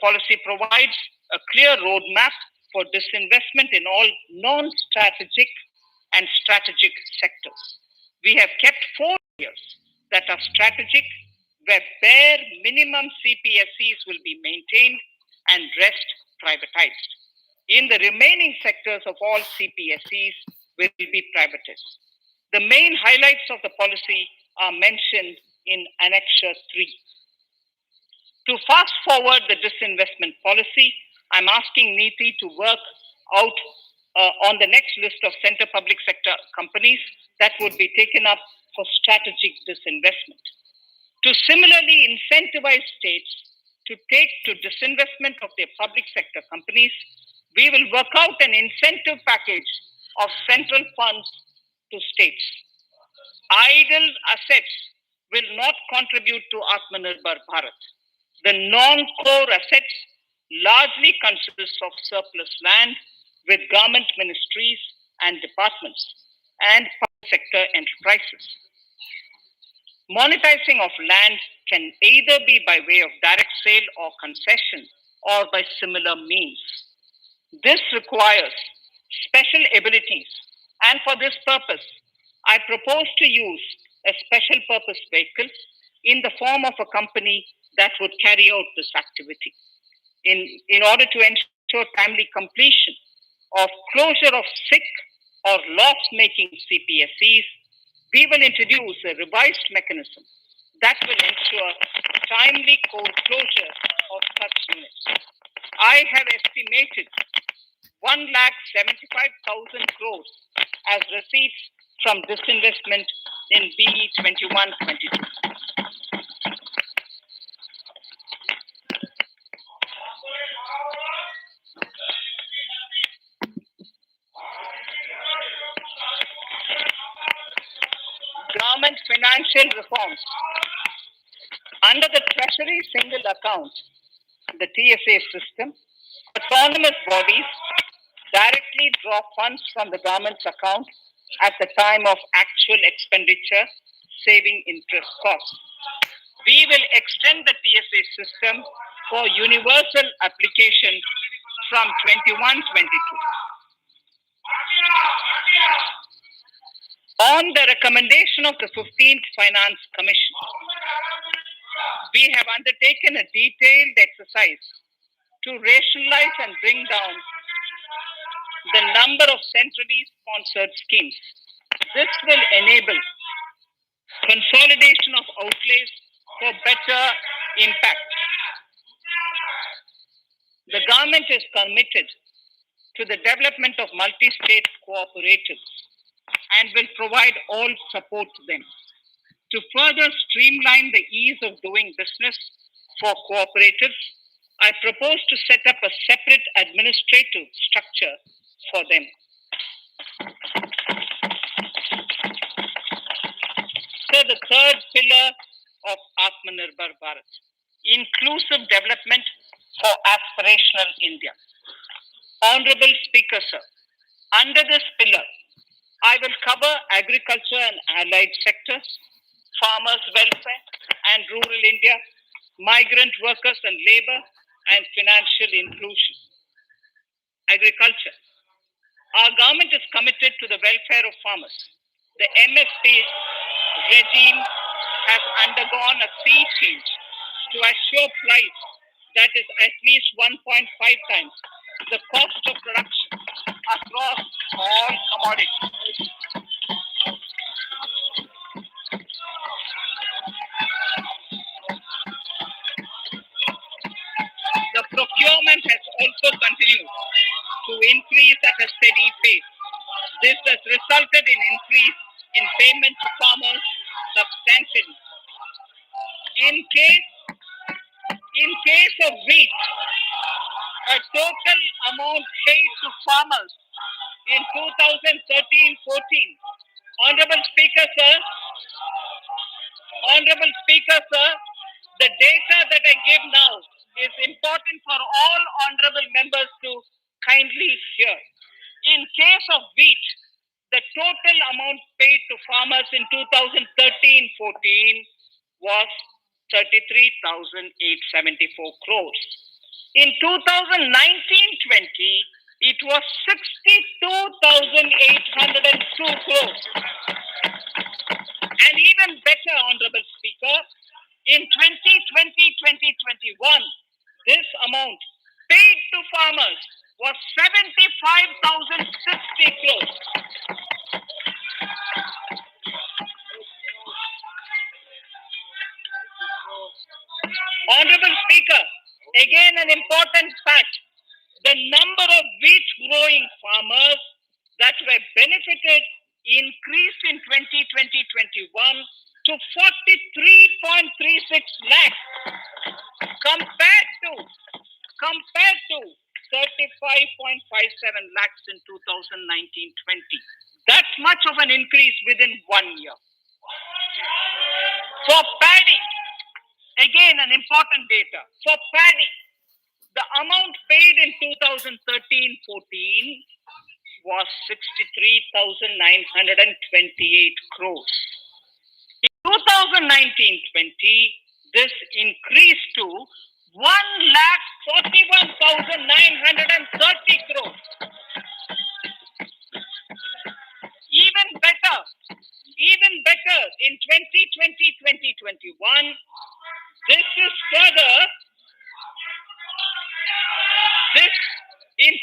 Policy provides a clear roadmap for disinvestment in all non-strategic and strategic sectors. We have kept 4 years that are strategic, where bare minimum CPSEs will be maintained and rest privatized. In the remaining sectors of all CPSEs will be privatized. The main highlights of the policy are mentioned in Annexure 3. To fast forward the disinvestment policy, I'm asking NITI to work out on the next list of center public sector companies that would be taken up for strategic disinvestment. To similarly incentivize states to take to disinvestment of their public sector companies, we will work out an incentive package of central funds to states. Idle assets will not contribute to Atmanirbhar Bharat. The non-core assets largely consist of surplus land with government ministries and departments and public sector enterprises. Monetizing of land can either be by way of direct sale or concession or by similar means. This requires special abilities, and for this purpose, I propose to use a special purpose vehicle in the form of a company that would carry out this activity. In order to ensure timely completion of closure of sick or loss-making CPSEs, we will introduce a revised mechanism that will ensure timely closure of such units. I have estimated 1,75,000 crores as receipts from disinvestment in BE 21-22. Government financial reforms. Under the Treasury Single Account, the TSA system, autonomous bodies directly draw funds from the government's account at the time of actual expenditure, saving interest costs. We will extend the TSA system for universal application from 21-22. On the recommendation of the 15th Finance Commission, we have undertaken a detailed exercise to rationalize and bring down the number of centrally sponsored schemes. This will enable consolidation of outlays for better impact. The government is committed to the development of multi-state cooperatives and will provide all support to them. To further streamline the ease of doing business for cooperatives, I propose to set up a separate administrative structure for them. So the third pillar of Atmanirbhar Bharat, inclusive development for aspirational India. Honorable Speaker, sir, under this pillar, I will cover agriculture and allied sectors, farmers' welfare and rural India, migrant workers and labor, and financial inclusion. Agriculture. Our government is committed to the welfare of farmers. The MSP regime has undergone a sea change to assure price that is at least 1.5 times the cost of production across all commodities. The procurement has also continued to increase at a steady pace. This has resulted in increase in payment to farmers substantially. In case of wheat, a total amount paid to farmers in 2013-14. Honorable Speaker, sir, the data that I give now is important for all honorable members to kindly hear. In case of wheat, the total amount paid to farmers in 2013-14 was 33,874 crores. In 2019-20, it was 62,802 crores. And even better, Honorable Speaker, in 2020-2021, this amount paid to farmers was 75,060 crores. Honorable Speaker, again an important fact, the number of wheat growing farmers that were benefited increased in 2020-21 to 43.36 lakhs compared to 35.57 lakhs in 2019-20. That much of an increase within 1 year. For paddy, again an important data. For paddy, the amount paid in 2013-14 was 63,928 crores. In 2019-20, this increased to 1,41,930 crores. Even better, in 2020-2021, this is further, in 2020-21,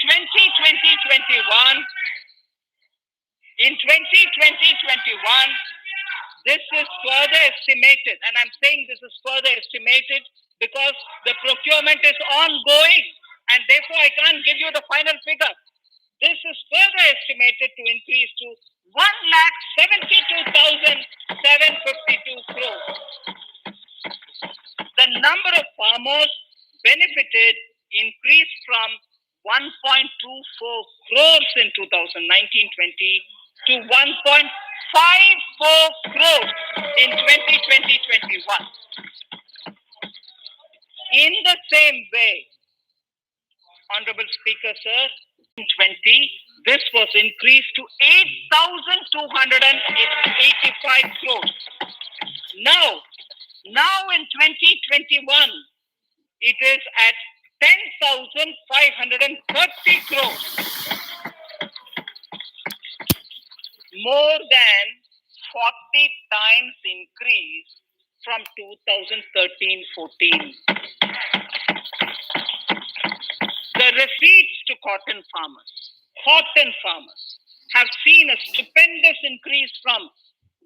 this is further estimated, and I'm saying this is further estimated because the procurement is ongoing, and therefore I can't give you the final figure. This is further estimated to increase to 1,72,752 crores. The number of farmers benefited increased from 1.24 crores in 2019-20 to 1.54 crores in 2020-21. In the same way, Honorable Speaker, sir, in 20, this was increased to 8,285 crores. Now in 2021, it is at 10,530 crores. More than 40 times increase from 2013-14. The receipts to cotton farmers have seen a stupendous increase from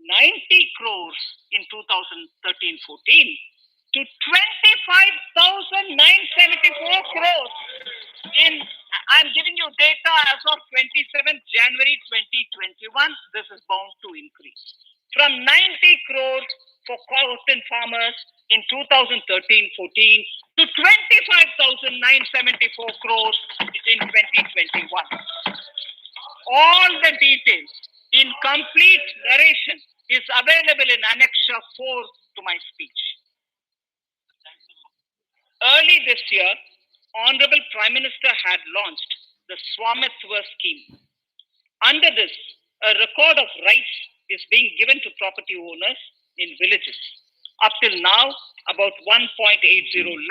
90 crores in 2013-14 to 25,974 crores I'm giving you data as of 27th January 2021. This is bound to increase. From 90 crores for cotton farmers in 2013-14 to 25,974 crores in 2021. All the details in complete narration is available in Annexure 4 to my speech. Early this year, Honorable Prime Minister had launched the Swamitwa scheme. Under this, a record of rights is being given to property owners in villages. Up till now, about 1.80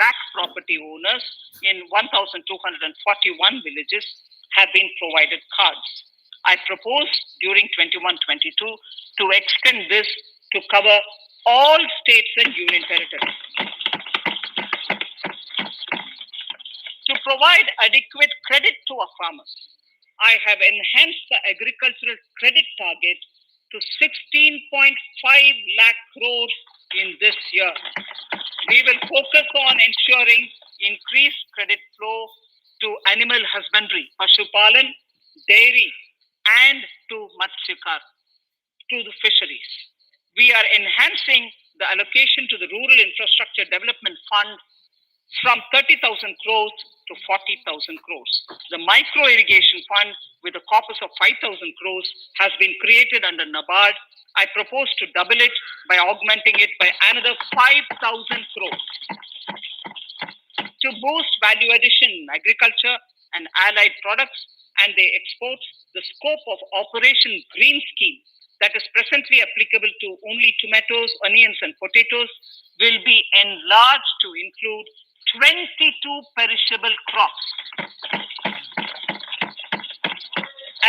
lakh property owners in 1,241 villages have been provided cards. I propose during 21-22 to extend this to cover all states and union territories. To provide adequate credit to our farmers, I have enhanced the agricultural credit target to 16.5 lakh crores in this year. We will focus on ensuring increased credit flow to animal husbandry, Pashupalan, dairy, and to Matsyakar, to the fisheries. We are enhancing the allocation to the Rural Infrastructure Development Fund from 30,000 crores to 40,000 crores. The Micro Irrigation Fund with a corpus of 5,000 crores has been created under NABARD. I propose to double it by augmenting it by another 5,000 crores. To boost value addition in agriculture and allied products and their exports, the scope of Operation Green Scheme that is presently applicable to only tomatoes, onions, and potatoes will be enlarged to include 22 perishable crops.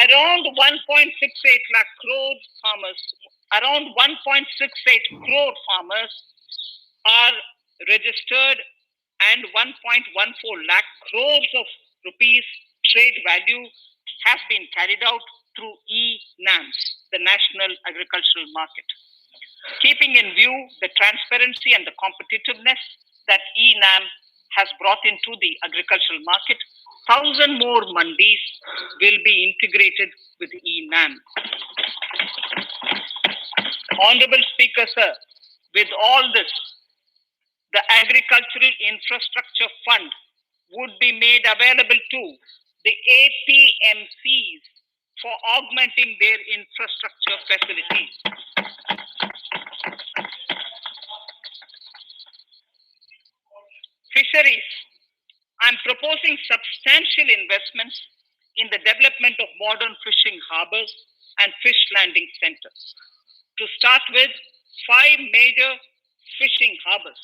Around 1.68 lakh crore farmers, around 1.68 crore farmers are registered, and 1.14 lakh crores of rupees trade value has been carried out through e-NAMs, the National Agricultural Market. Keeping in view the transparency and the competitiveness that e-NAM has brought into the agricultural market, 1,000 more mandis will be integrated with e-NAM. Honorable Speaker, sir, with all this, the Agricultural Infrastructure Fund would be made available to the APMCs for augmenting their infrastructure facilities. Fisheries. I'm proposing substantial investments in the development of modern fishing harbors and fish landing centers. To start with, 5 major fishing harbors: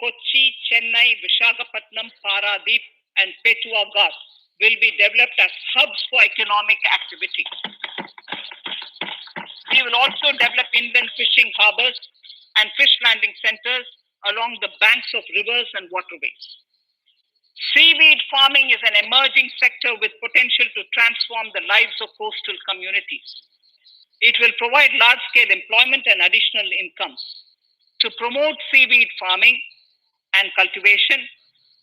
Kochi, Chennai, Visakhapatnam, Paradip, and Petua Ghat will be developed as hubs for economic activity. We will also develop inland fishing harbors and fish landing centers along the banks of rivers and waterways. Seaweed farming is an emerging sector with potential to transform the lives of coastal communities. It will provide large-scale employment and additional income. To promote seaweed farming and cultivation,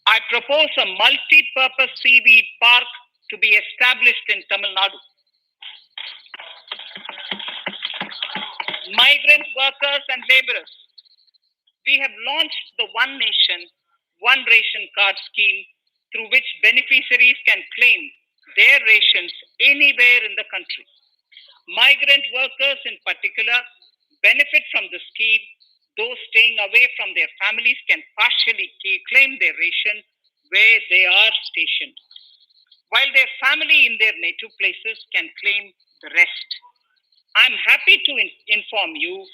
I propose a multi-purpose seaweed park to be established in Tamil Nadu. Migrant workers and laborers. We have launched the One Nation, One Ration Card scheme, through which beneficiaries can claim their rations anywhere in the country. Migrant workers in particular benefit from the scheme. Those staying away from their families can partially claim their ration where they are stationed, while their family in their native places can claim the rest. I'm happy to inform you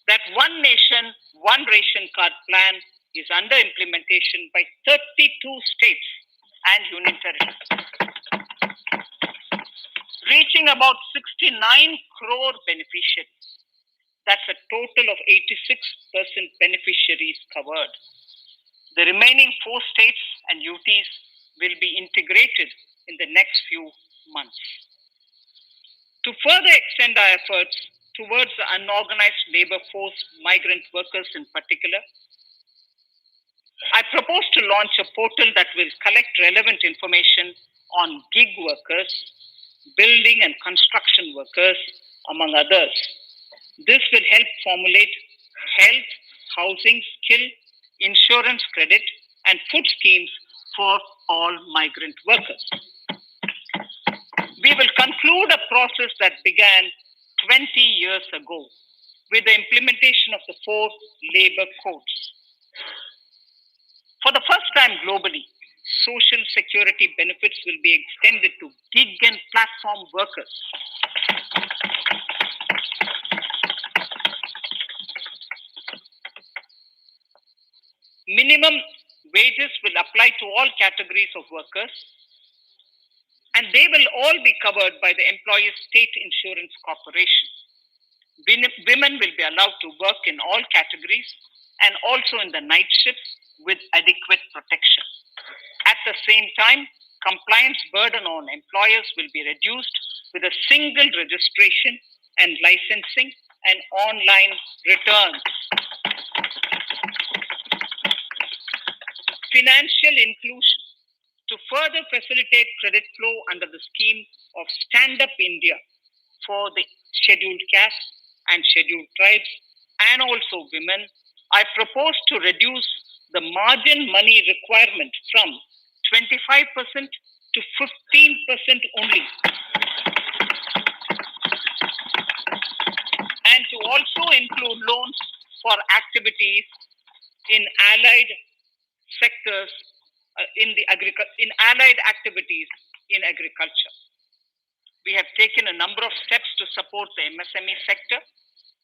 that One Nation, One Ration Card plan is under implementation by 32 states and union territories, reaching about 69 crore beneficiaries. That's a total of 86% beneficiaries covered. The remaining 4 states and UTs will be integrated in the next few months. To further extend our efforts towards the unorganized labor force, migrant workers in particular, I propose to launch a portal that will collect relevant information on gig workers, building and construction workers, among others. This will help formulate health, housing, skill, insurance credit, and food schemes for all migrant workers. We will conclude a process that began 20 years ago with the implementation of the 4 labor codes. For the first time globally, social security benefits will be extended to gig and platform workers. Minimum wages will apply to all categories of workers, and they will all be covered by the Employees State Insurance Corporation. Women will be allowed to work in all categories and also in the night shifts with adequate protection. At the same time, compliance burden on employers will be reduced with a single registration and licensing and online returns. Financial inclusion. To further facilitate credit flow under the scheme of Stand Up India for the scheduled castes and scheduled tribes and also women, I propose to reduce the margin money requirement from 25% to 15% only, and to also include loans for activities in allied sectors in allied activities in agriculture. We have taken a number of steps to support the MSME sector.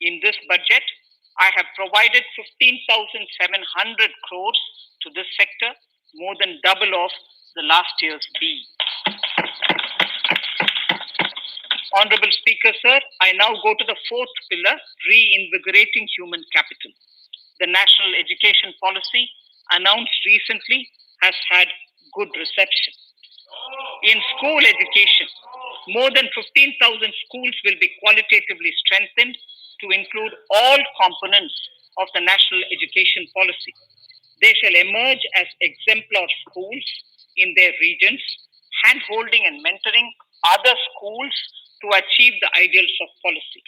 In this budget, I have provided 15,700 crores to this sector more than double of the last year's B. Honorable Speaker, sir, I now go to the fourth pillar, reinvigorating human capital. The national education policy announced recently has had good reception. In school education, more than 15,000 schools will be qualitatively strengthened to include all components of the national education policy. They shall emerge as exemplar schools in their regions, hand-holding and mentoring other schools to achieve the ideals of policy.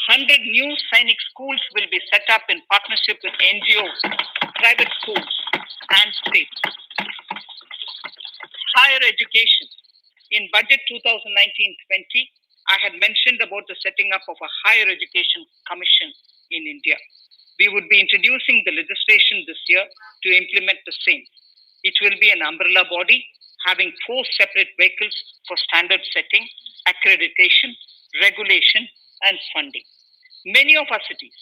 100 new Sainik schools will be set up in partnership with NGOs, private schools, and states. Higher education. In budget 2019-20, I had mentioned about the setting up of a higher education commission in India. We would be introducing the legislation this year to implement the same. It will be an umbrella body having 4 separate vehicles for standard setting, accreditation, regulation, and funding. Many of our cities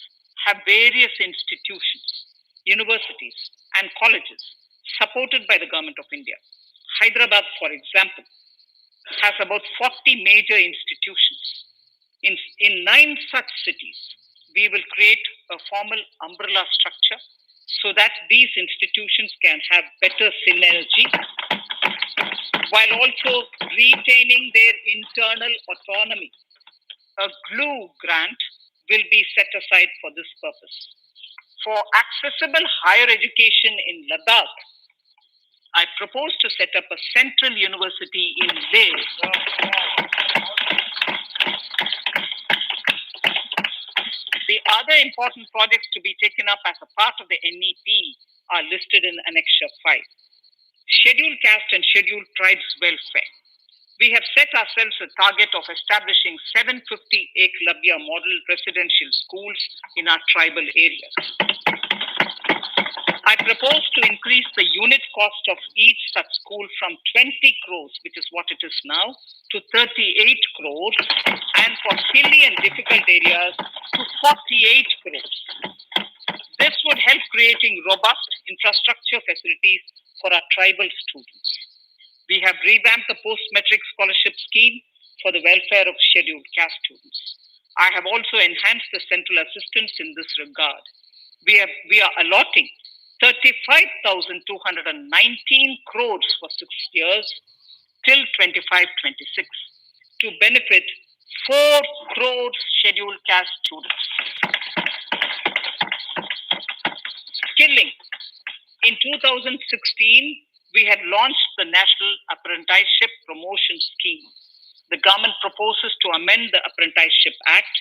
have various institutions, universities, and colleges supported by the Government of India. Hyderabad, for example, has about 40 major institutions. In 9 such cities, we will create a formal umbrella structure so that these institutions can have better synergy while also retaining their internal autonomy. A glue grant will be set aside for this purpose. For accessible higher education in Ladakh, I propose to set up a central university in Leh. The other important projects to be taken up as a part of the NEP are listed in Annexure 5. Scheduled caste and scheduled tribes welfare. We have set ourselves a target of establishing 750 Eklavya model residential schools in our tribal areas. I propose to increase the unit cost of each such school from 20 crores, which is what it is now, to 38 crores, and for hilly and difficult areas to 48 crores. This would help creating robust infrastructure facilities for our tribal students. We have revamped the post-metric scholarship scheme for the welfare of scheduled caste students. I have also enhanced the central assistance in this regard. We are allotting 35,219 crores for 6 years till 25-26 to benefit 4 crores scheduled caste students. Skilling. In 2016, we had launched the National Apprenticeship Promotion Scheme. The government proposes to amend the Apprenticeship Act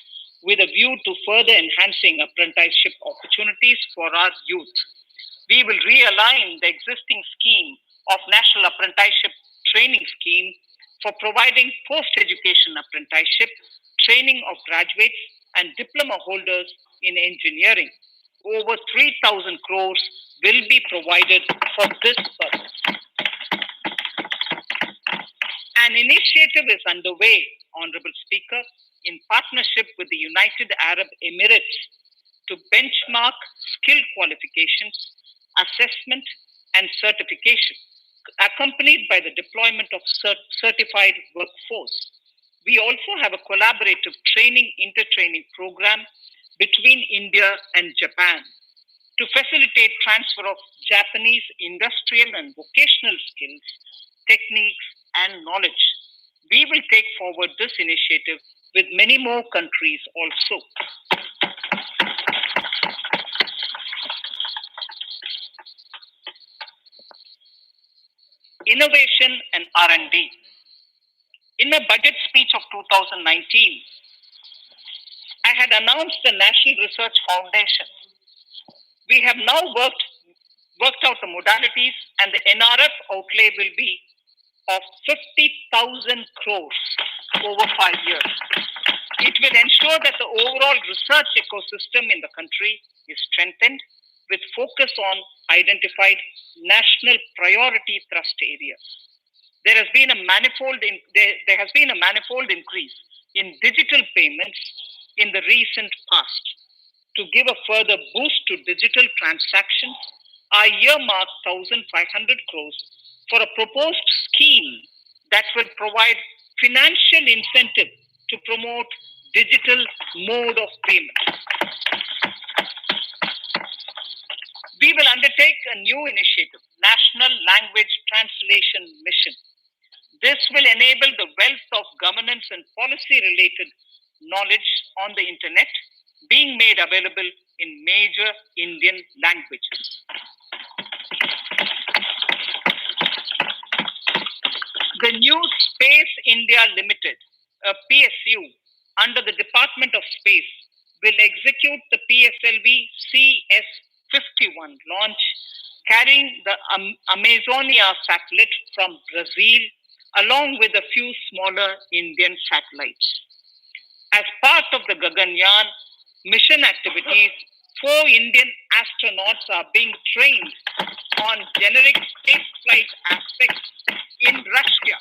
with a view to further enhancing apprenticeship opportunities for our youth. We will realign the existing scheme of National Apprenticeship Training Scheme for providing post-education apprenticeship training of graduates and diploma holders in engineering. Over 3,000 crores will be provided for this purpose. An initiative is underway, Honorable Speaker, in partnership with the United Arab Emirates to benchmark skill qualifications, assessment, and certification, accompanied by the deployment of certified workforce. We also have a collaborative training intertraining program between India and Japan to facilitate transfer of Japanese industrial and vocational skills, techniques, and knowledge. We will take forward this initiative with many more countries also. Innovation and R&D. In my budget speech of 2019, I had announced the National Research Foundation. We have now worked out the modalities, and the NRF outlay will be of 50,000 crores over 5 years. It will ensure that the overall research ecosystem in the country is strengthened with focus on identified national priority thrust areas. There has been a manifold increase in digital payments in the recent past. To give a further boost to digital transactions, I earmarked 1,500 crores for a proposed scheme that will provide financial incentive to promote digital mode of payment. We will undertake a new initiative, National Language Translation Mission. This will enable the wealth of governance and policy related knowledge on the internet being made available in major Indian languages. The new Space India Limited, a PSU, under the Department of Space, will execute the PSLV CS-51 launch, carrying the Amazonia satellite from Brazil, along with a few smaller Indian satellites. As part of the Gaganyaan mission activities, 4 Indian astronauts are being trained on generic spaceflight aspects in Russia.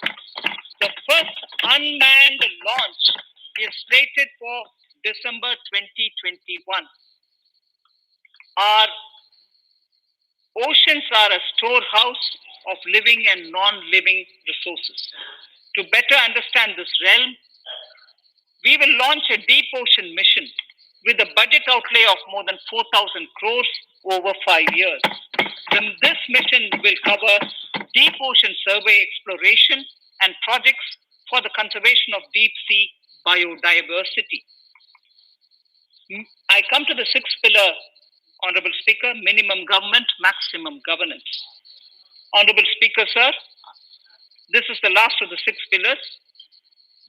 The first unmanned launch is slated for December 2021. Our oceans are a storehouse of living and non-living resources. To better understand this realm, we will launch a deep ocean mission with a budget outlay of more than 4,000 crores over 5 years. This mission will cover deep ocean survey exploration and projects for the conservation of deep sea biodiversity. I come to the sixth pillar, Honorable Speaker, minimum government, maximum governance. Honorable Speaker, sir, this is the last of the 6 pillars.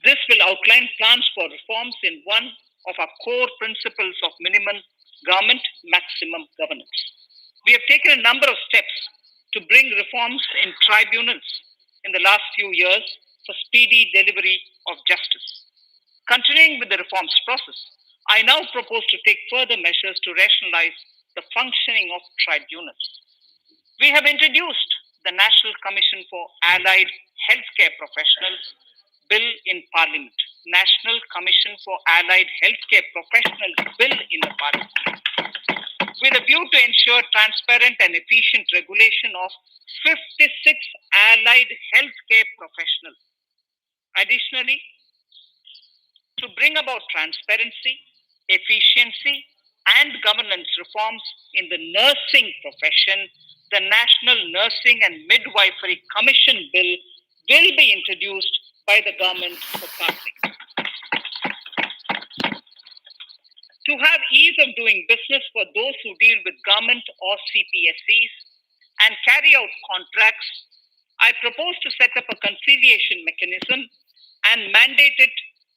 This will outline plans for reforms in one of our core principles of minimum government, maximum governance. We have taken a number of steps to bring reforms in tribunals in the last few years for speedy delivery of justice. Continuing with the reforms process, I now propose to take further measures to rationalize the functioning of tribunals. We have introduced the National Commission for Allied Healthcare Professionals Bill in Parliament. National Commission for Allied Healthcare Professionals Bill in the Parliament, with a view to ensure transparent and efficient regulation of 56 allied healthcare professionals. Additionally, to bring about transparency, efficiency, and governance reforms in the nursing profession, the National Nursing and Midwifery Commission Bill will be introduced by the government for passing. To have ease of doing business for those who deal with government or CPSEs and carry out contracts, I propose to set up a conciliation mechanism and mandate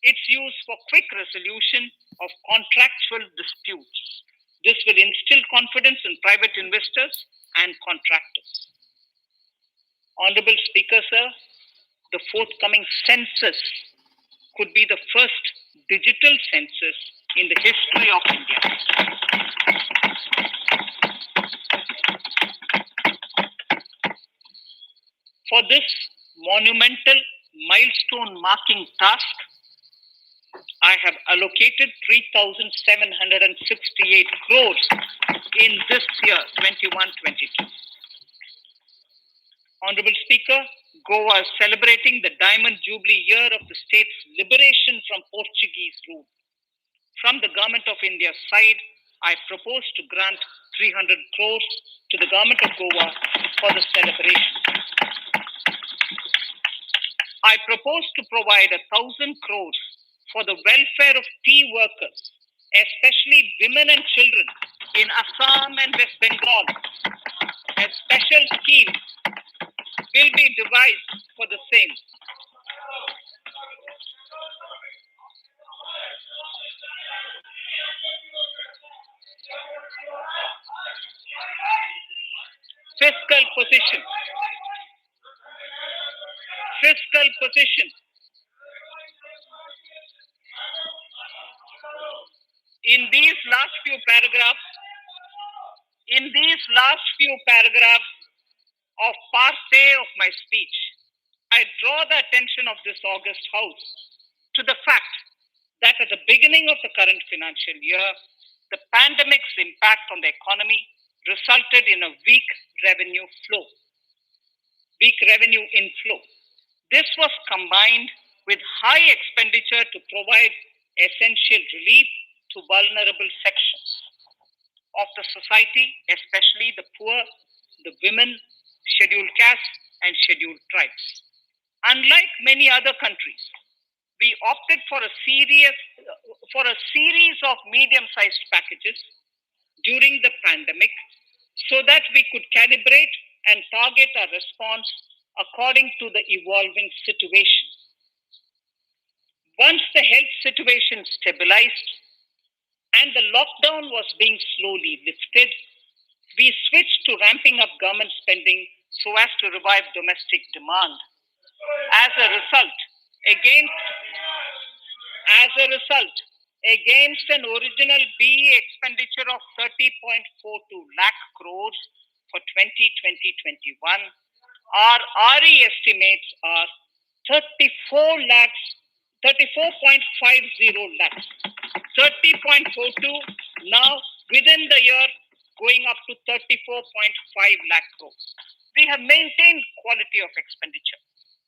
its use for quick resolution of contractual disputes. This will instill confidence in private investors and contractors. Honorable Speaker, sir, the forthcoming census could be the first digital census in the history of India. For this monumental milestone marking task, I have allocated 3,768 crores in this year, 21-22. Honorable Speaker, Goa is celebrating the Diamond Jubilee year of the state's liberation from Portuguese rule. From the Government of India's side, I propose to grant 300 crores to the Government of Goa for the celebration. I propose to provide 1,000 crores for the welfare of tea workers, especially women and children in Assam and West Bengal. A special scheme will be devised for the same. Fiscal position. Fiscal position. In these last few paragraphs of part A of my speech, I draw the attention of this august House to the fact that at the beginning of the current financial year, the pandemic's impact on the economy resulted in a weak revenue inflow. This was combined with high expenditure to provide essential relief to vulnerable sections of the society, especially the poor, the women, scheduled castes, and scheduled tribes. Unlike many other countries, we opted for a series of medium-sized packages during the pandemic so that we could calibrate and target our response according to the evolving situation. Once the health situation stabilized and the lockdown was being slowly lifted, we switched to ramping up government spending so as to revive domestic demand. As a result, against an original BE expenditure of 30.42 lakh crores for 2020-21, our RE estimates are 34.50 lakhs, 30.42 now within the year going up to 34.5 lakh crores. We have maintained quality of expenditure.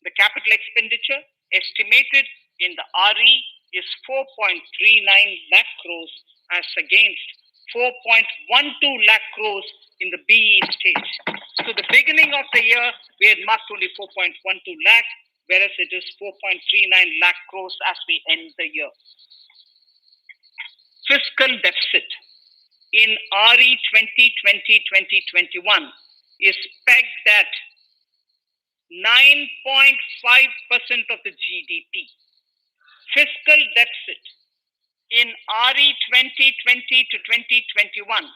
The capital expenditure estimated in the RE is 4.39 lakh crores as against 4.12 lakh crores in the BE stage. So the beginning of the year, we had marked only 4.12 lakh, whereas it is 4.39 lakh crores as we end the year. Fiscal deficit in RE 2020-2021 is pegged at 9.5% of the GDP. Fiscal deficit in RE 2020 to 2021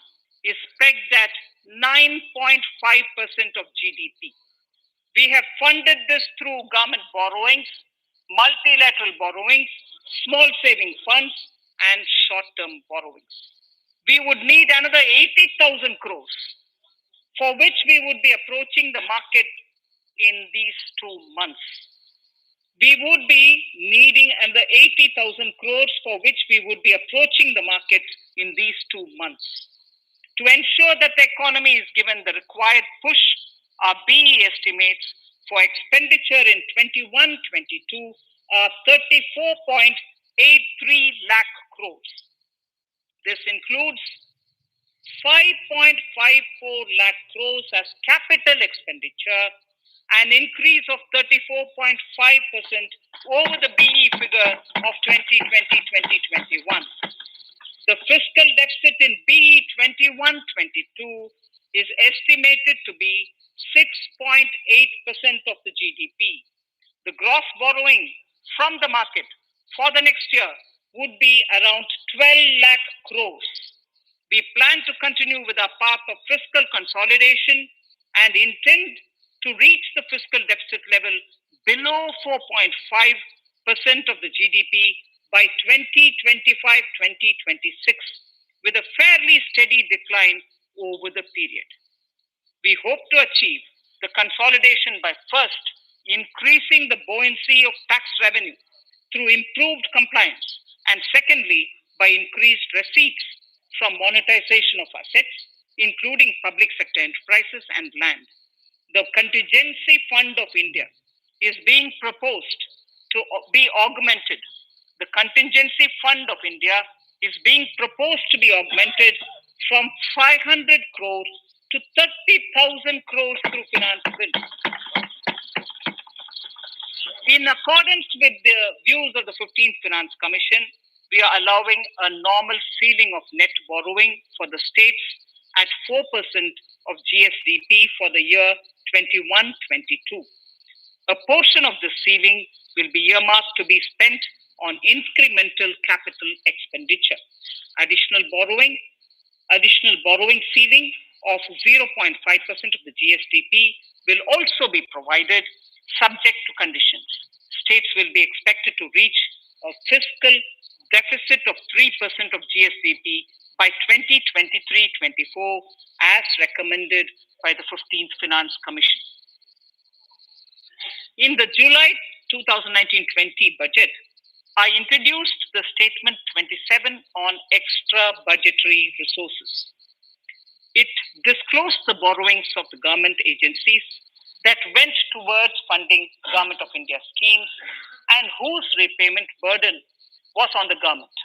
is pegged at 9.5% of GDP. We have funded this through government borrowings, multilateral borrowings, small saving funds, and short-term borrowings. We would need another 80,000 crores, for which we would be approaching the market in these 2 months. We would be needing another 80,000 crores, for which we would be approaching the market in these 2 months. To ensure that the economy is given the required push, our BE estimates for expenditure in 21-22 are 34.83 lakh crores. This includes 5.54 lakh crores as capital expenditure, an increase of 34.5% over the BE figure of 2020-2021. The fiscal deficit in BE 21-22 is estimated to be 6.8% of the GDP. The gross borrowing from the market for the next year would be around 12 lakh crores. We plan to continue with our path of fiscal consolidation and intend to reach the fiscal deficit level below 4.5% of the GDP by 2025-2026, with a fairly steady decline over the period. We hope to achieve the consolidation by first increasing the buoyancy of tax revenue through improved compliance, and secondly, by increased receipts from monetization of assets, including public sector enterprises and land. The Contingency Fund of India is being proposed to be augmented. The Contingency Fund of India is being proposed to be augmented from 500 crores to 30,000 crores through finance bill. In accordance with the views of the 15th Finance Commission, we are allowing a normal ceiling of net borrowing for the states at 4% of GSDP for the year 21-22. A portion of the ceiling will be earmarked to be spent on incremental capital expenditure. Additional borrowing ceiling of 0.5% of the GSDP will also be provided subject to conditions. States will be expected to reach a fiscal deficit of 3% of GSDP by 2023-24 as recommended by the 15th Finance Commission. In the July 2019-20 budget, I introduced the Statement 27 on extra budgetary resources. It disclosed the borrowings of the government agencies that went towards funding Government of India schemes and whose repayment burden was on the government.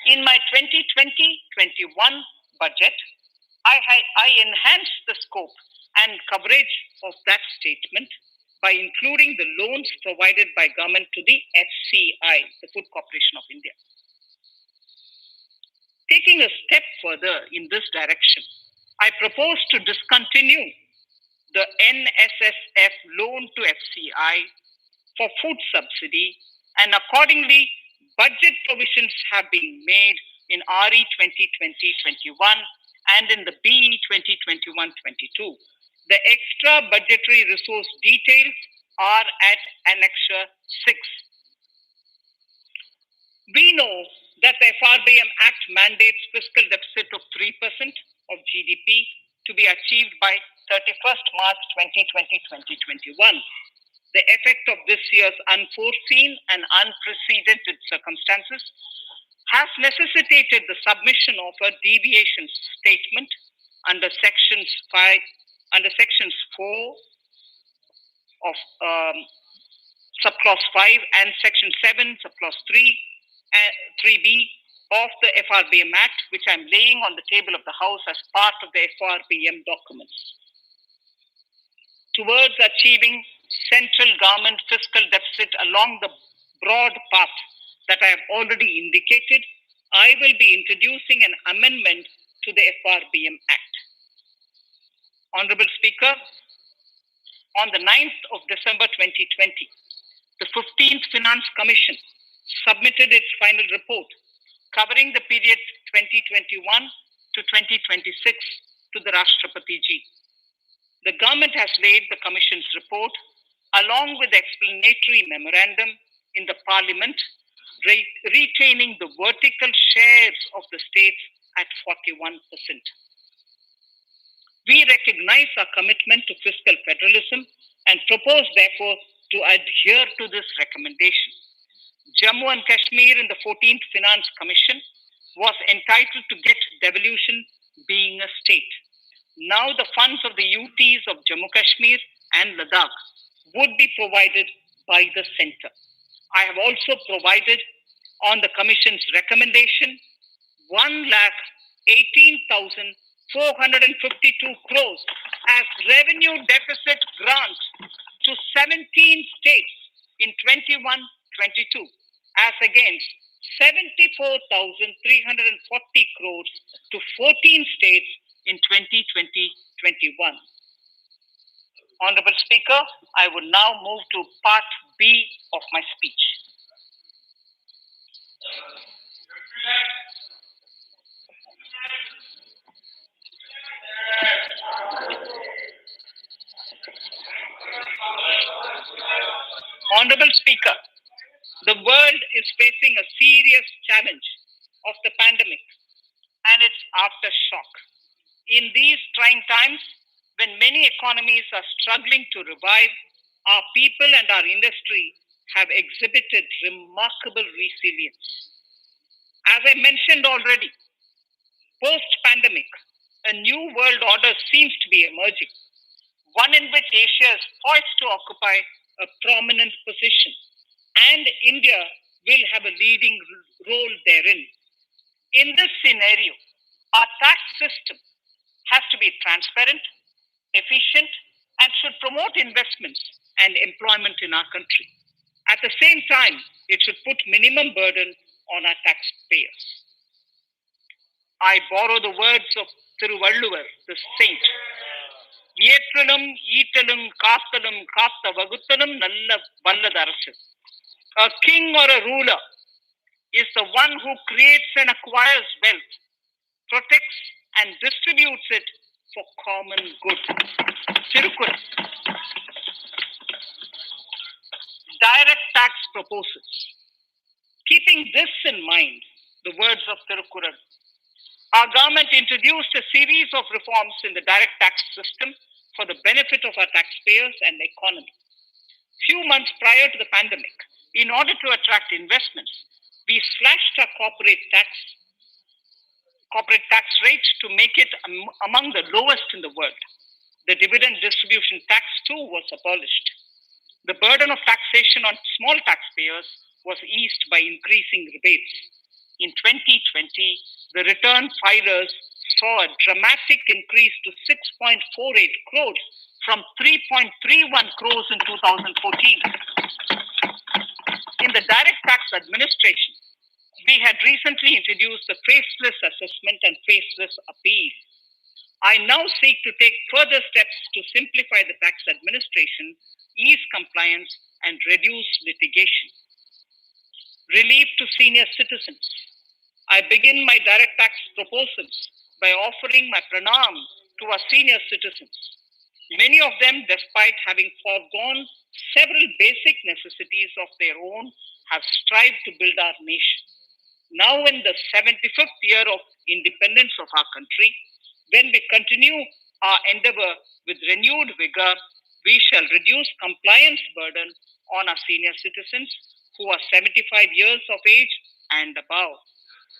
In my 2020-21 budget, I enhanced the scope and coverage of that statement by including the loans provided by government to the FCI, the Food Corporation of India. Taking a step further in this direction, I propose to discontinue the NSSF loan to FCI for food subsidy, and accordingly, budget provisions have been made in RE 2020-21 and in the BE 2021-22. The extra budgetary resource details are at Annexure 6. We know that the FRBM Act mandates fiscal deficit of 3% of GDP to be achieved by 31st March 2020-2021. The effect of this year's unforeseen and unprecedented circumstances has necessitated the submission of a deviation statement under sections 4 of subclause 5 and section 7 subclause 3b of the FRBM Act, which I'm laying on the table of the House as part of the FRBM documents. Towards achieving central government fiscal deficit along the broad path that I have already indicated, I will be introducing an amendment to the FRBM Act. Honorable Speaker, on the 9th of December 2020, the 15th Finance Commission submitted its final report covering the period 2021 to 2026 to the Rashtrapati Ji. The government has laid the Commission's report along with the explanatory memorandum in the Parliament, retaining the vertical shares of the states at 41%. We recognize our commitment to fiscal federalism and propose, therefore, to adhere to this recommendation. Jammu and Kashmir in the 14th Finance Commission was entitled to get devolution being a state. Now the funds of the UTs of Jammu Kashmir and Ladakh would be provided by the center. I have also provided on the Commission's recommendation 1,18,452 crores as revenue deficit grant to 17 states in 21-22 as against 74,340 crores to 14 states in 2020-21. Honorable Speaker, I will now move to Part B of my speech. Honorable Speaker, the world is facing a serious challenge of the pandemic and its aftershock. In these trying times, when many economies are struggling to revive, our people and our industry have exhibited remarkable resilience. As I mentioned already, post-pandemic, a new world order seems to be emerging, one in which Asia is poised to occupy a prominent position, and India will have a leading role therein. In this scenario, our tax system has to be transparent, efficient, and should promote investments and employment in our country. At the same time, it should put minimum burden on our taxpayers. I borrow the words of Thiruvalluvar, the saint. Yetralum, Eatalum, Kastalum, Kasta Vaguttalum, Nalla Valladarasu. A king or a ruler is the one who creates and acquires wealth, protects and distributes it for common good. Tirukkural. Direct tax proposals. Keeping this in mind, the words of Tirukkural, our government introduced a series of reforms in the direct tax system for the benefit of our taxpayers and the economy. Few months prior to the pandemic, in order to attract investments, we slashed our corporate tax corporate tax rate to make it among the lowest in the world. The dividend distribution tax too was abolished. The burden of taxation on small taxpayers was eased by increasing rebates. In 2020, the return filers saw a dramatic increase to 6.48 crores from 3.31 crores in 2014. In the direct tax administration, we had recently introduced the faceless assessment and faceless appeal. I now seek to take further steps to simplify the tax administration, ease compliance, and reduce litigation. Relief to senior citizens. I begin my direct tax proposals by offering my pranam to our senior citizens. Many of them, despite having foregone several basic necessities of their own, have strived to build our nation. Now, in the 75th year of independence of our country, when we continue our endeavor with renewed vigor, we shall reduce compliance burden on our senior citizens who are 75 years of age and above.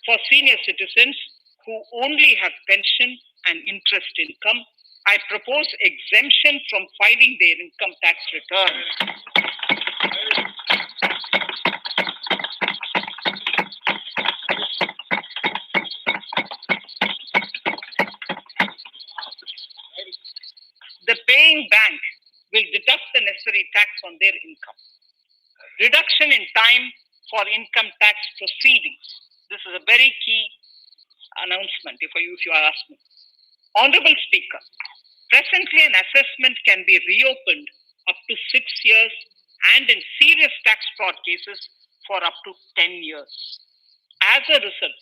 For senior citizens who only have pension and interest income, I propose exemption from filing their income tax returns. The paying bank will deduct the necessary tax on their income. Reduction in time for income tax proceedings. This is a very key announcement if you ask me. Honorable Speaker, presently an assessment can be reopened up to 6 years and in serious tax fraud cases for up to 10 years. As a result,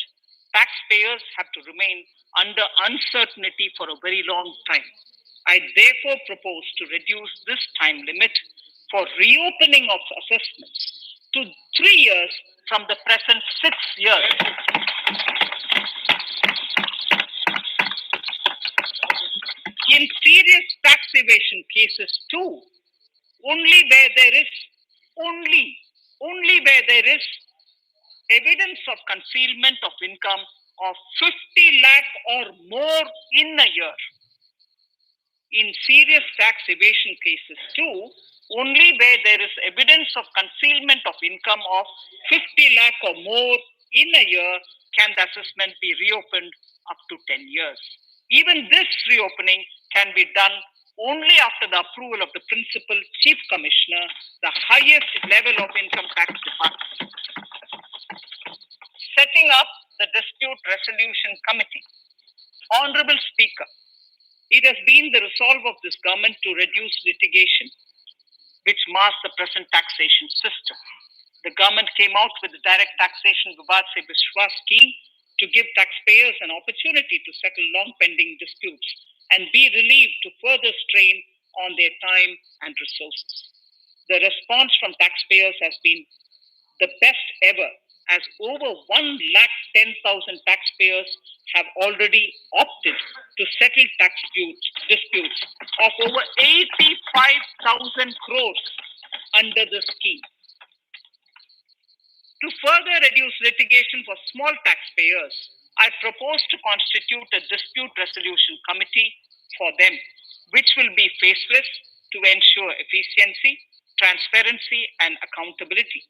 taxpayers have to remain under uncertainty for a very long time. I therefore propose to reduce this time limit for reopening of assessments to 3 years from the present 6 years. In serious tax evasion cases too, only where there is evidence of concealment of income of 50 lakh or more in a year. In serious tax evasion cases too, only where there is evidence of concealment of income of 50 lakh or more in a year can the assessment be reopened up to 10 years. Even this reopening can be done only after the approval of the Principal Chief Commissioner, the highest level of Income Tax Department. Setting up the Dispute Resolution Committee. Honorable Speaker, it has been the resolve of this government to reduce litigation, which mars the present taxation system. The government came out with the Direct Taxation Vivad Se Vishwas scheme to give taxpayers an opportunity to settle long pending disputes and be relieved to further strain on their time and resources. The response from taxpayers has been the best ever, as over 110,000 taxpayers have already opted to settle tax disputes of over 85,000 crores under the scheme. To further reduce litigation for small taxpayers, I propose to constitute a dispute resolution committee for them, which will be faceless to ensure efficiency, transparency, and accountability.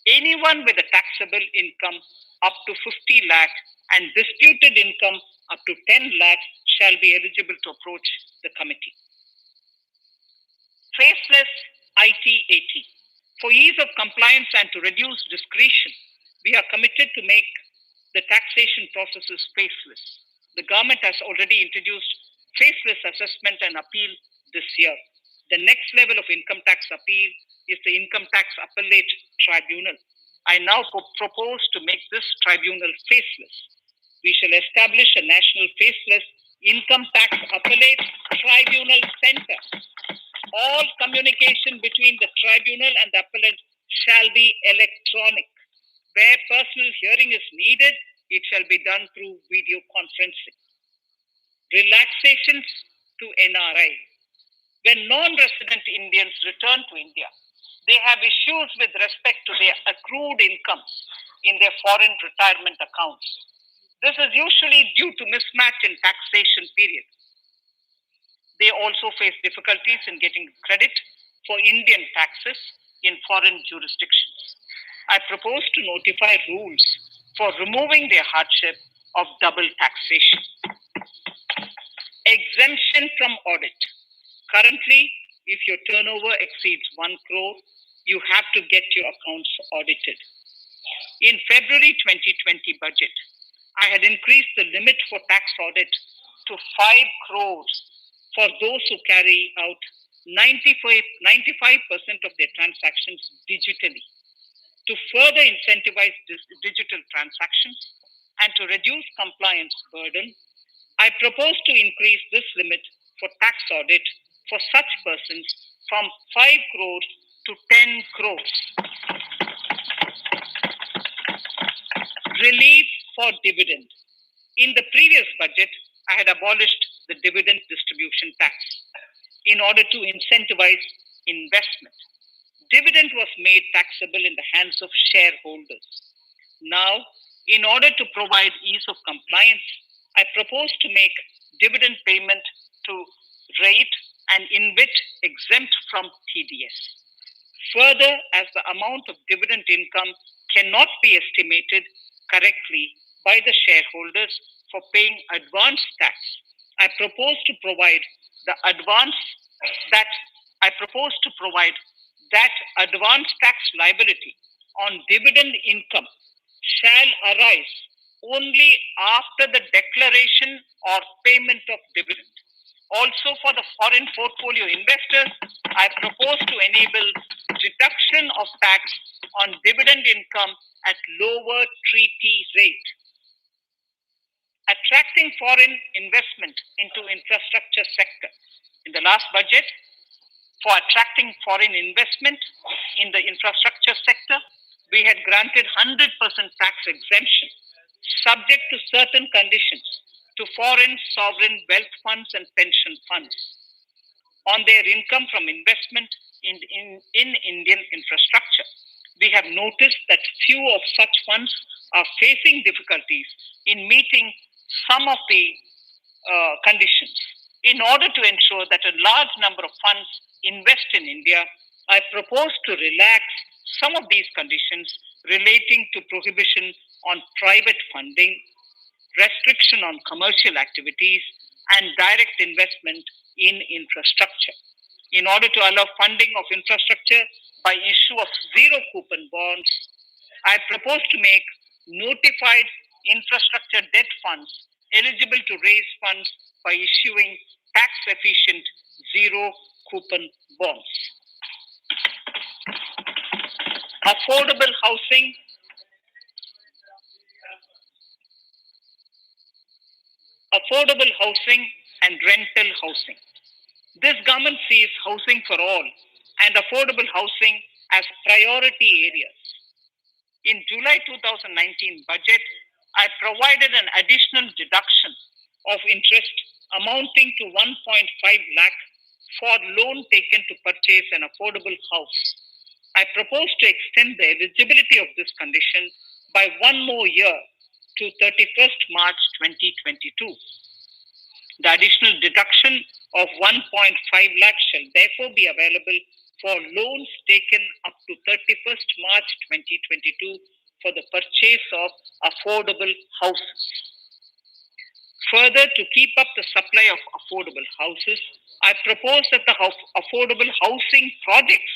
Anyone with a taxable income up to 50 lakh and disputed income up to 10 lakh shall be eligible to approach the committee. Faceless IT-AT. For ease of compliance and to reduce discretion, we are committed to make the taxation processes faceless. The government has already introduced faceless assessment and appeal this year. The next level of income tax appeal is the Income Tax Appellate Tribunal. I now propose to make this tribunal faceless. We shall establish a national faceless Income Tax Appellate Tribunal Center. All communication between the tribunal and the appellate shall be electronic. Where personal hearing is needed, it shall be done through video conferencing. Relaxations to NRI. When non-resident Indians return to India, they have issues with respect to their accrued incomes in their foreign retirement accounts. This is usually due to mismatch in taxation period. They also face difficulties in getting credit for Indian taxes in foreign jurisdictions. I propose to notify rules for removing their hardship of double taxation. Exemption from audit. Currently, if your turnover exceeds 1 crore, you have to get your accounts audited. In February 2020 budget, I had increased the limit for tax audit to 5 crores for those who carry out 95% of their transactions digitally. To further incentivize digital transactions and to reduce compliance burden, I propose to increase this limit for tax audit for such persons from 5 crores to 10 crores. Relief for dividend. In the previous budget, I had abolished the dividend distribution tax in order to incentivize investment. Dividend was made taxable in the hands of shareholders. Now, in order to provide ease of compliance, I propose to make dividend payment to rate and InvIT exempt from TDS. Further, as the amount of dividend income cannot be estimated correctly by the shareholders for paying advance tax, I propose to provide that advance tax liability on dividend income shall arise only after the declaration or payment of dividend. Also, for the foreign portfolio investors, I propose to enable deduction of tax on dividend income at lower treaty rate. Attracting foreign investment into infrastructure sector. In the last budget, for attracting foreign investment in the infrastructure sector, we had granted 100% tax exemption, subject to certain conditions, to foreign sovereign wealth funds and pension funds on their income from investment in Indian infrastructure. We have noticed that few of such funds are facing difficulties in meeting some of the conditions. In order to ensure that a large number of funds invest in India, I propose to relax some of these conditions relating to prohibition on private funding, restriction on commercial activities, and direct investment in infrastructure. In order to allow funding of infrastructure by issue of zero coupon bonds, I propose to make notified infrastructure debt funds eligible to raise funds by issuing tax efficient zero coupon bonds. Affordable housing. Affordable housing and rental housing. This government sees housing for all and affordable housing as priority areas. In July 2019 budget, I provided an additional deduction of interest amounting to 1.5 lakh for loan taken to purchase an affordable house. I propose to extend the eligibility of this condition by 1 more year to 31st March 2022. The additional deduction of 1.5 lakh shall therefore be available for loans taken up to 31st March 2022 for the purchase of affordable houses. Further, to keep up the supply of affordable houses, I propose that the affordable housing projects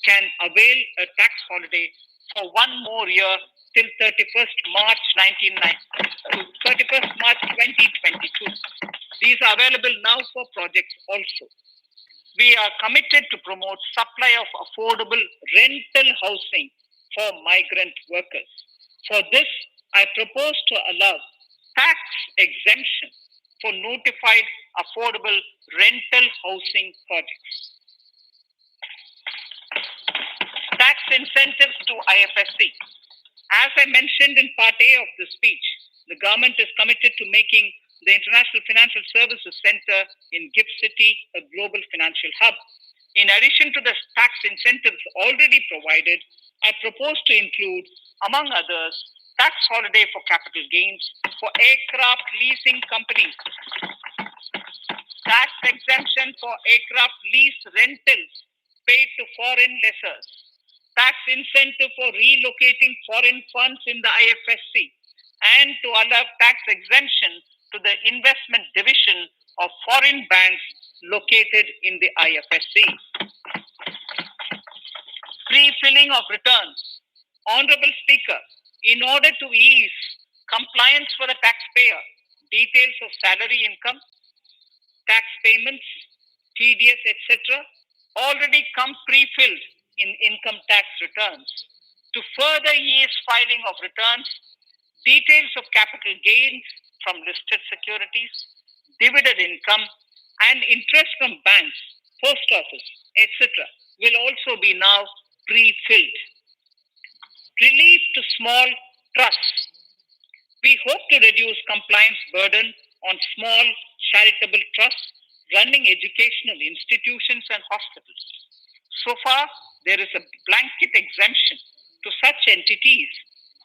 can avail a tax holiday for 1 more year till 31st March 2022. These are available now for projects also. We are committed to promote supply of affordable rental housing for migrant workers. For this, I propose to allow tax exemption for notified affordable rental housing projects. Tax incentives to IFSC. As I mentioned in part A of the speech, the government is committed to making the International Financial Services Center in GIFT City a global financial hub. In addition to the tax incentives already provided, I propose to include, among others, tax holiday for capital gains for aircraft leasing companies, tax exemption for aircraft lease rentals paid to foreign lessors, tax incentive for relocating foreign funds in the IFSC, and to allow tax exemption to the investment division of foreign banks located in the IFSC. Pre-filling of returns. Honorable Speaker, in order to ease compliance for the taxpayer, details of salary income, tax payments, TDS, etc., already come pre-filled in income tax returns. To further ease filing of returns, details of capital gains from listed securities, dividend income, and interest from banks, post office, etc., will also be now pre-filled. Relief to small trusts. We hope to reduce compliance burden on small charitable trusts running educational institutions and hospitals. So far, there is a blanket exemption to such entities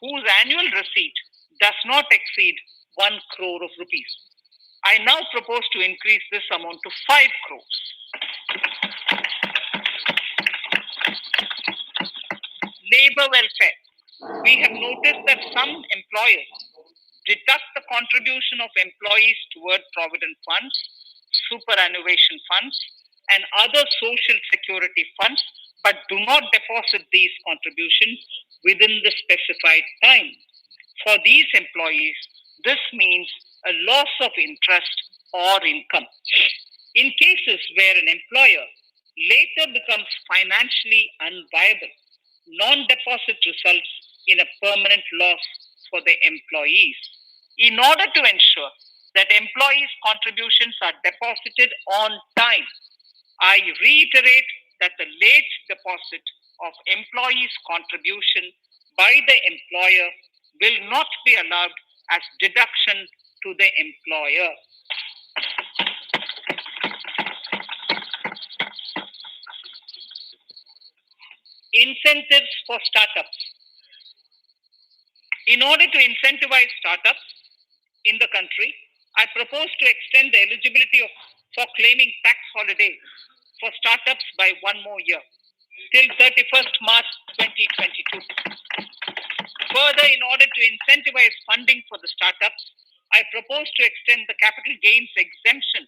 whose annual receipt does not exceed 1 crore of rupees. I now propose to increase this amount to 5 crores. Labor welfare. We have noticed that some employers deduct the contribution of employees toward provident funds, superannuation funds, and other social security funds, but do not deposit these contributions within the specified time. For these employees, this means a loss of interest or income. In cases where an employer later becomes financially unviable, non-deposit results in a permanent loss for the employees. In order to ensure that employees' contributions are deposited on time, I reiterate that the late deposit of employees' contribution by the employer will not be allowed as deduction to the employer. Incentives for startups. In order to incentivize startups in the country, I propose to extend the eligibility for claiming tax holiday for startups by 1 more year, till 31st March 2022. Further, in order to incentivize funding for the startups, I propose to extend the capital gains exemption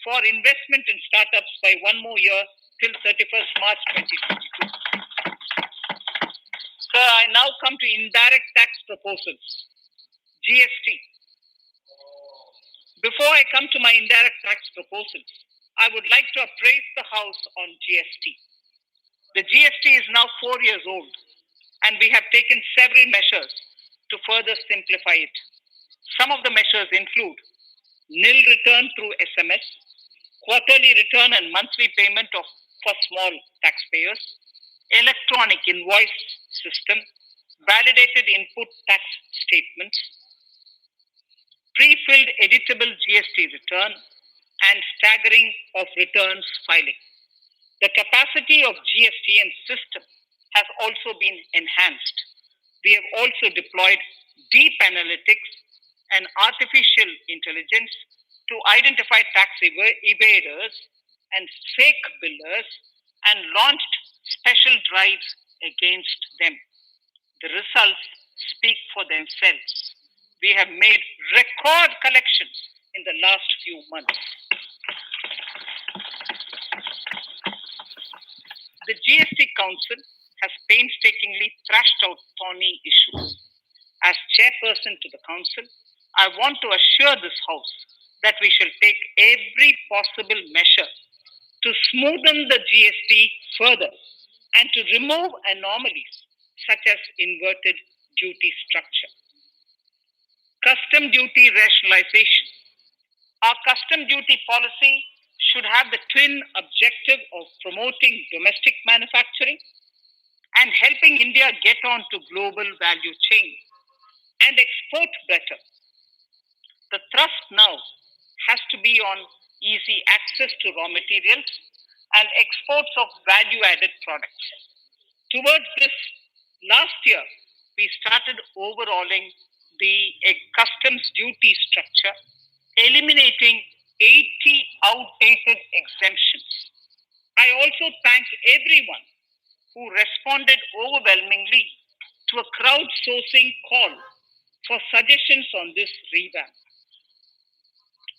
for investment in startups by 1 more year till 31st March 2022. So I now come to indirect tax proposals. GST. Before I come to my indirect tax proposals, I would like to appraise the House on GST. The GST is now 4 years old, and we have taken several measures to further simplify it. Some of the measures include nil return through SMS, quarterly return and monthly payment for small taxpayers, electronic invoice system, validated input tax statements, pre-filled editable GST return, and staggering of returns filing. The capacity of GST and system has also been enhanced. We have also deployed deep analytics and artificial intelligence to identify tax evaders and fake billers and launched special drives against them. The results speak for themselves. We have made record collections in the last few months. The GST Council has painstakingly thrashed out thorny issues. As chairperson to the Council, I want to assure this House that we shall take every possible measure to smoothen the GST further and to remove anomalies such as inverted duty structure. Custom duty rationalization. Our custom duty policy should have the twin objective of promoting domestic manufacturing and helping India get on to global value chain and export better. The thrust now has to be on easy access to raw materials and exports of value-added products. Towards this, last year, we started overhauling the customs duty structure, eliminating 80 outdated exemptions. I also thank everyone who responded overwhelmingly to a crowdsourcing call for suggestions on this revamp.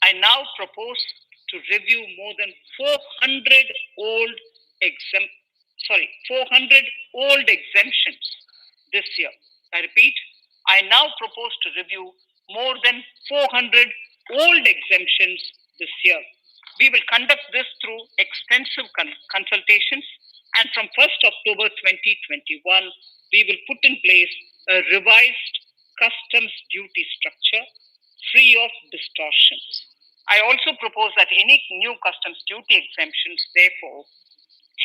I now propose to review more than 400 old 400 old exemptions this year. I repeat, I now propose to review more than 400 old exemptions this year. We will conduct this through extensive consultations, and from 1st October 2021, we will put in place a revised customs duty structure free of distortions. I also propose that any new customs duty exemptions, therefore,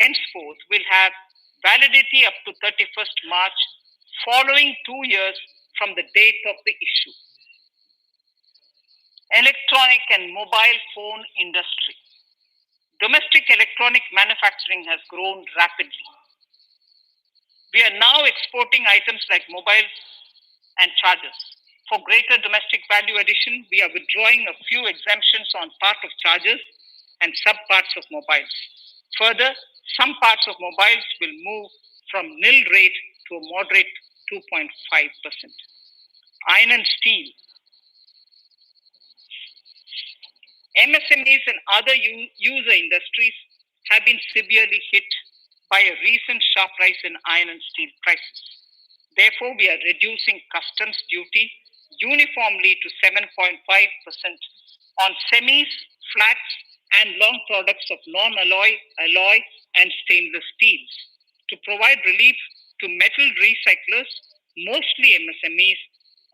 henceforth will have validity up to 31st March following 2 years from the date of the issue. Electronic and mobile phone industry. Domestic electronic manufacturing has grown rapidly. We are now exporting items like mobiles and chargers. For greater domestic value addition, we are withdrawing a few exemptions on part of chargers and subparts of mobiles. Further, some parts of mobiles will move from nil rate to a moderate 2.5%. Iron and steel. MSMEs and other user industries have been severely hit by a recent sharp rise in iron and steel prices. Therefore, we are reducing customs duty uniformly to 7.5% on semis, flats, and long products of non-alloy, alloy, and stainless steels. To provide relief to metal recyclers, mostly MSMEs,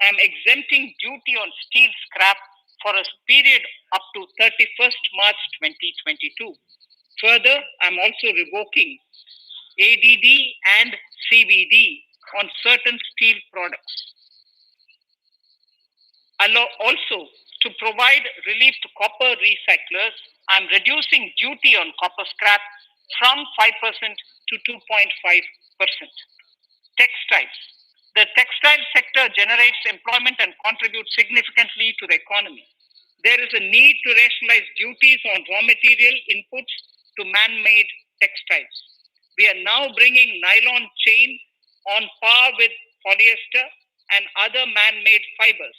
I am exempting duty on steel scrap for a period up to 31st March 2022. Further, I am also revoking ADD and CVD on certain steel products. Also, to provide relief to copper recyclers, I am reducing duty on copper scrap from 5% to 2.5%. Textiles. The textile sector generates employment and contributes significantly to the economy. There is a need to rationalize duties on raw material inputs to man-made textiles. We are now bringing nylon chain on par with polyester and other man-made fibers.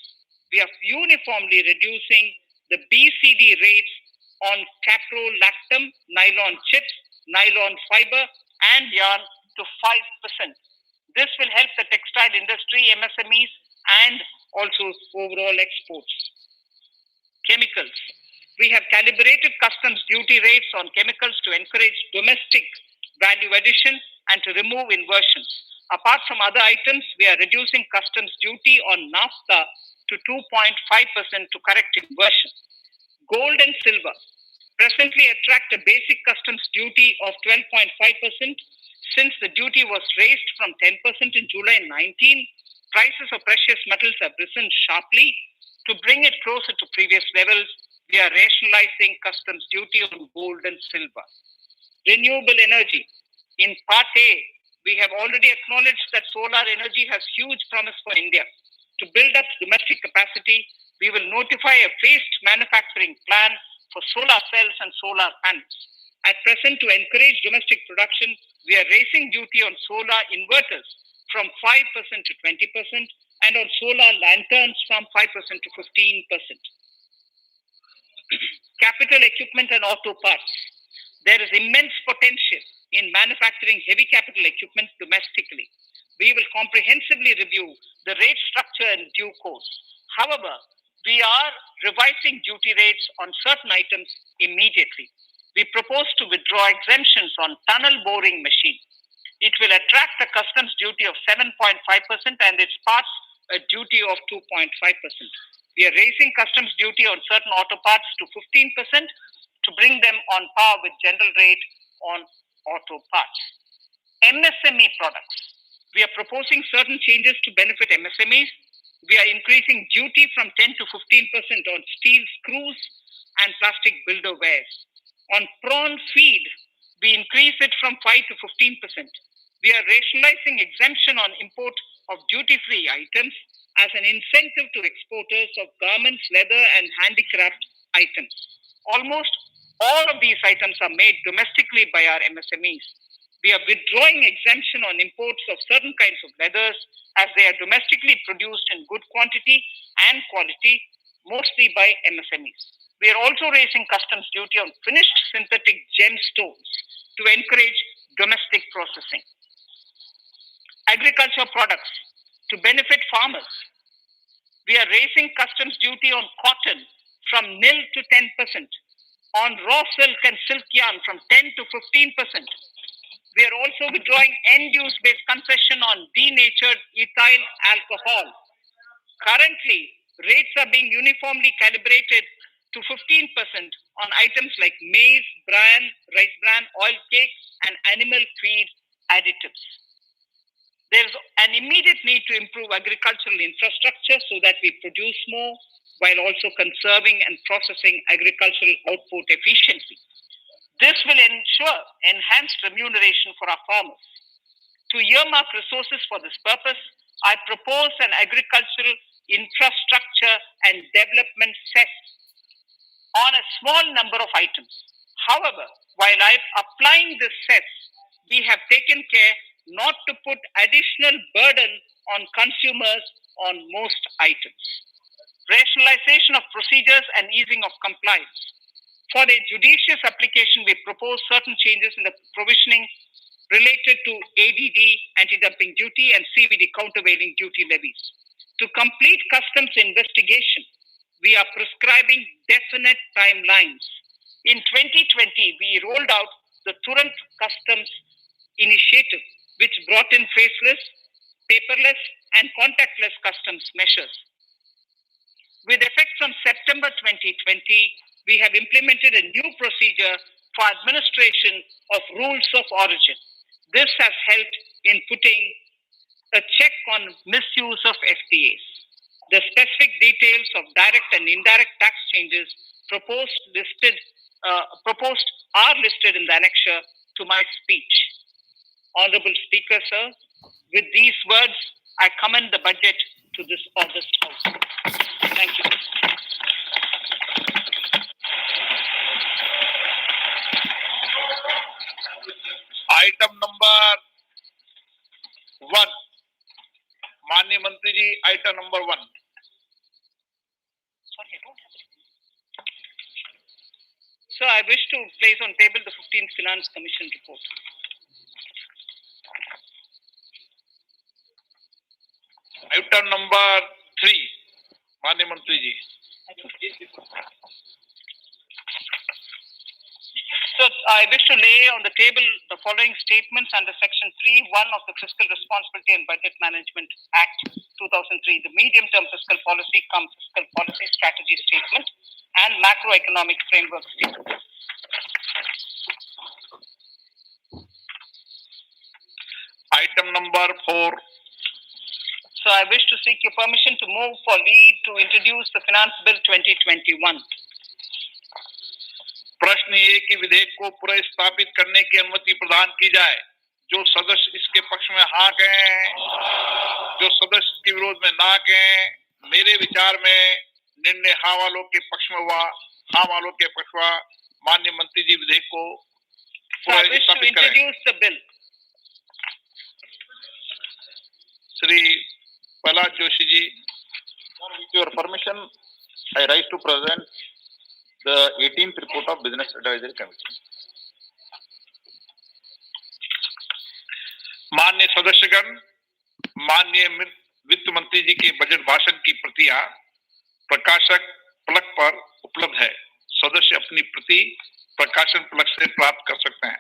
We are uniformly reducing the BCD rates on caprolactam, nylon chips, nylon fiber, and yarn to 5%. This will help the textile industry, MSMEs, and also overall exports. Chemicals. We have calibrated customs duty rates on chemicals to encourage domestic value addition and to remove inversions. Apart from other items, we are reducing customs duty on naphtha to 2.5% to correct inversion. Gold and silver presently attract a basic customs duty of 12.5%. Since the duty was raised from 10% in July 19, prices of precious metals have risen sharply. To bring it closer to previous levels, we are rationalizing customs duty on gold and silver. Renewable energy. In Part A, we have already acknowledged that solar energy has huge promise for India. To build up domestic capacity, we will notify a phased manufacturing plan for solar cells and solar panels. At present, to encourage domestic production, we are raising duty on solar inverters from 5% to 20% and on solar lanterns from 5% to 15%. Capital equipment and auto parts. There is immense potential in manufacturing heavy capital equipment domestically. We will comprehensively review the rate structure in due course. However, we are revising duty rates on certain items immediately. We propose to withdraw exemptions on tunnel boring machine. It will attract a customs duty of 7.5% and its parts a duty of 2.5%. We are raising customs duty on certain auto parts to 15% to bring them on par with general rate on auto parts. MSME products. We are proposing certain changes to benefit MSMEs. We are increasing duty from 10 to 15% on steel screws and plastic builder wares. On prawn feed, we increase it from 5 to 15%. We are rationalizing exemption on import of duty-free items as an incentive to exporters of garments, leather, and handicraft items. Almost all of these items are made domestically by our MSMEs. We are withdrawing exemption on imports of certain kinds of leathers as they are domestically produced in good quantity and quality, mostly by MSMEs. We are also raising customs duty on finished synthetic gemstones to encourage domestic processing. Agriculture products to benefit farmers. We are raising customs duty on cotton from nil to 10%, on raw silk and silk yarn from 10 to 15%. We are also withdrawing end-use based concession on denatured ethyl alcohol. Currently, rates are being uniformly calibrated to 15% on items like maize, bran, rice bran, oil cake, and animal feed additives. There is an immediate need to improve agricultural infrastructure so that we produce more while also conserving and processing agricultural output efficiently. This will ensure enhanced remuneration for our farmers. To earmark resources for this purpose, I propose an agricultural infrastructure and development cess on a small number of items. However, while I'm applying this cess, we have taken care not to put additional burden on consumers on most items. Rationalization of procedures and easing of compliance. For a judicious application, we propose certain changes in the provisioning related to ADD, anti-dumping duty, and CVD, countervailing duty levies. To complete customs investigation, we are prescribing definite timelines. In 2020, we rolled out the Turant Customs Initiative, which brought in faceless, paperless, and contactless customs measures. With effect from September 2020, we have implemented a new procedure for administration of rules of origin. This has helped in putting a check on misuse of FTAs. The specific details of direct and indirect tax changes proposed are listed in the annexure to my speech. Honorable Speaker, sir, with these words, I commend the budget to this august House. Thank you. Item number 1, माननीय मंत्री जी, item number 1. Sorry, I don't have it. Sir, I wish to place on table the 15th Finance Commission report. Item number 3, माननीय मंत्री जी. So, I wish to lay on the table the following statements under Section 3(1) of the Fiscal Responsibility and Budget Management Act 2003, the medium-term fiscal policy fiscal policy strategy statement and macroeconomic framework statement. Item number 4. So, I wish to seek your permission to move for leave to introduce the Finance Bill 2021. प्रश्न ये कि विधेयक को पुनर्स्थापित करने की अनुमति प्रदान की जाए. जो सदस्य इसके पक्ष में हाँ कहें, जो सदस्य इसके विरोध में ना कहें. मेरे विचार में निर्णय हाँ वालों के पक्ष में हुआ, हाँ वालों के पक्ष हुआ. माननीय मंत्री जी विधेयक को पुनर्स्थापित करें. Shri Prahlad Joshi ji, with your permission, I rise to present the 18th report of Business Advisory Committee. माननीय सदस्यगण, माननीय वित्त मंत्री जी के बजट भाषण की प्रतियां प्रकाशक फलक पर उपलब्ध है. सदस्य अपनी प्रति प्रकाशन फलक से प्राप्त कर सकते हैं.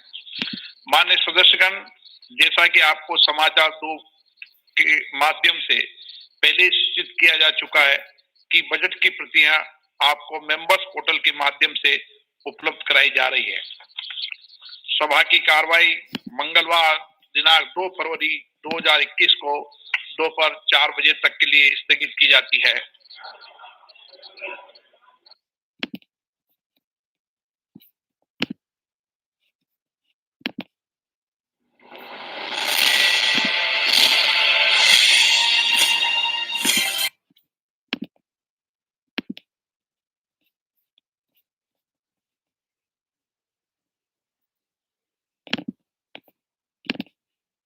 माननीय सदस्यगण, जैसा कि आपको समाचार 2 के माध्यम से पहले सूचित किया जा चुका है कि बजट की प्रतियां आपको मेंबर्स पोर्टल के माध्यम से उपलब्ध कराई जा रही है. सभा की कार्रवाई मंगलवार दिनांक 2 फरवरी 2021 को दोपहर 4 बजे तक के लिए स्थगित की जाती है.